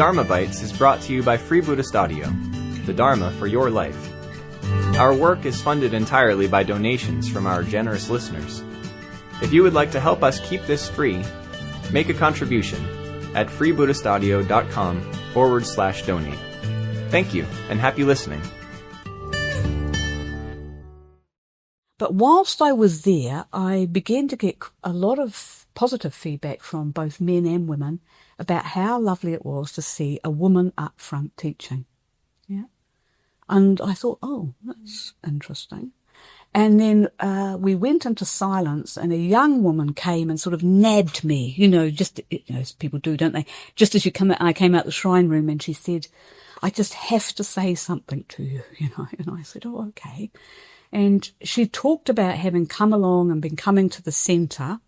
Dharmabytes is brought to you by Free Buddhist Audio, the Dharma for your life. Our work is funded entirely by donations from our generous listeners. If you would like to help us keep this free, make a contribution at freebuddhistaudio.com/donate. Thank you, and happy listening. But whilst I was there, I began to get a lot of positive feedback from both men and women about how lovely it was to see a woman up front teaching. Yeah. And I thought, oh, that's interesting. And then we went into silence, and a young woman came and sort of nabbed me, as people do, don't they? Just as I came out the shrine room, and she said, I just have to say something to you, and I said, oh, okay. And she talked about having come along and been coming to the centre,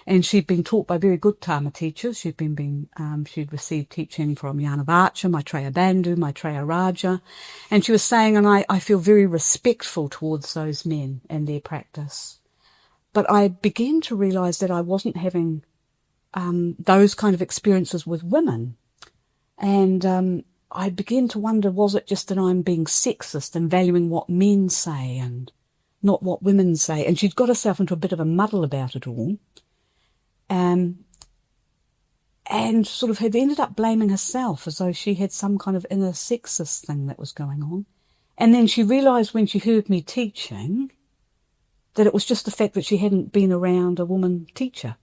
and she'd been taught by very good Dharma teachers. She'd received teaching from Yanavacha, Maitreya Bandhu, Maitreya Raja, and she was saying, and I feel very respectful towards those men and their practice. But I began to realise that I wasn't having those kind of experiences with women, and I began to wonder, was it just that I'm being sexist and valuing what men say and not what women say? And she'd got herself into a bit of a muddle about it all, and sort of had ended up blaming herself as though she had some kind of inner sexist thing that was going on. And then she realised when she heard me teaching that it was just the fact that she hadn't been around a woman teacher,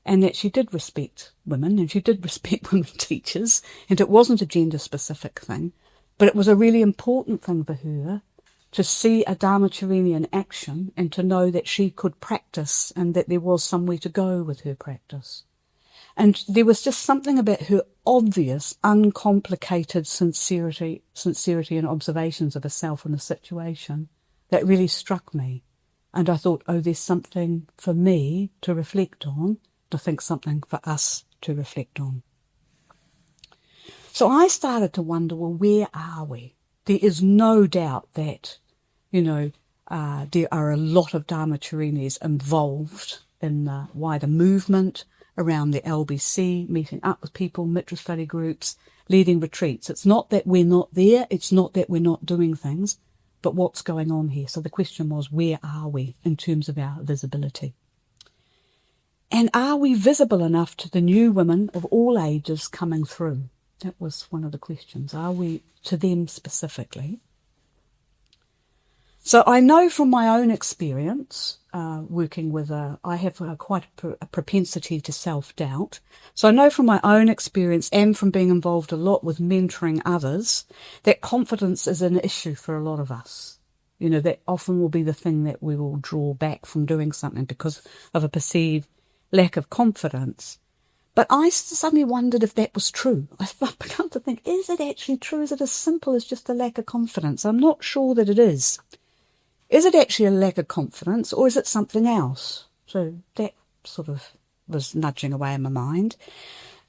and that she did respect women, and she did respect women teachers, and it wasn't a gender-specific thing, but it was a really important thing for her to see a Dharmacharini in action and to know that she could practice and that there was somewhere to go with her practice. And there was just something about her obvious, uncomplicated sincerity and observations of herself in a situation that really struck me. And I thought, oh, there's something for me to reflect on, to think something for us to reflect on. So I started to wonder, well, where are we? There is no doubt that, there are a lot of Dharmacharinis involved in the wider movement around the LBC, meeting up with people, Mitra study groups, leading retreats. It's not that we're not there, it's not that we're not doing things, but what's going on here? So the question was, where are we in terms of our visibility? And are we visible enough to the new women of all ages coming through? That was one of the questions. Are we to them specifically? So I know from my own experience, working with I have quite a propensity to self-doubt. So I know from my own experience and from being involved a lot with mentoring others, that confidence is an issue for a lot of us. That often will be the thing that we will draw back from doing something because of a perceived lack of confidence. But I suddenly wondered if that was true. I've begun to think, is it actually true? Is it as simple as just a lack of confidence? I'm not sure that it is. Is it actually a lack of confidence, or is it something else? So that sort of was nudging away in my mind.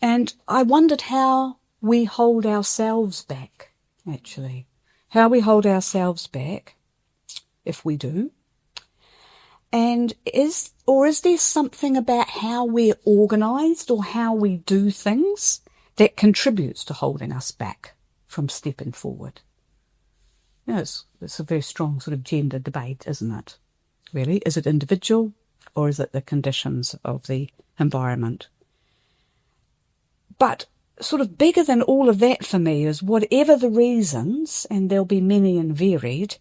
And I wondered how we hold ourselves back, actually. How we hold ourselves back, if we do. And is there something about how we're organised or how we do things that contributes to holding us back from stepping forward? It's a very strong sort of gender debate, isn't it? Really, is it individual or is it the conditions of the environment? But sort of bigger than all of that for me is, whatever the reasons, and there'll be many and varied,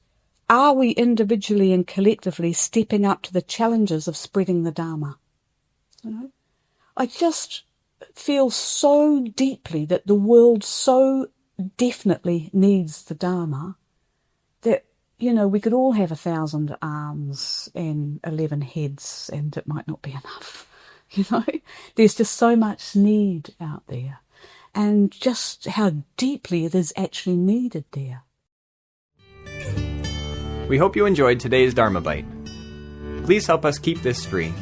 are we individually and collectively stepping up to the challenges of spreading the Dharma? I just feel so deeply that the world so definitely needs the Dharma that, we could all have 1,000 arms and 11 heads and it might not be enough. There's just so much need out there, and just how deeply it is actually needed there. We hope you enjoyed today's Dharma Bite. Please help us keep this free.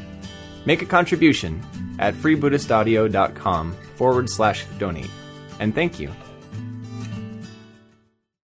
Make a contribution at freebuddhistaudio.com/donate. And thank you.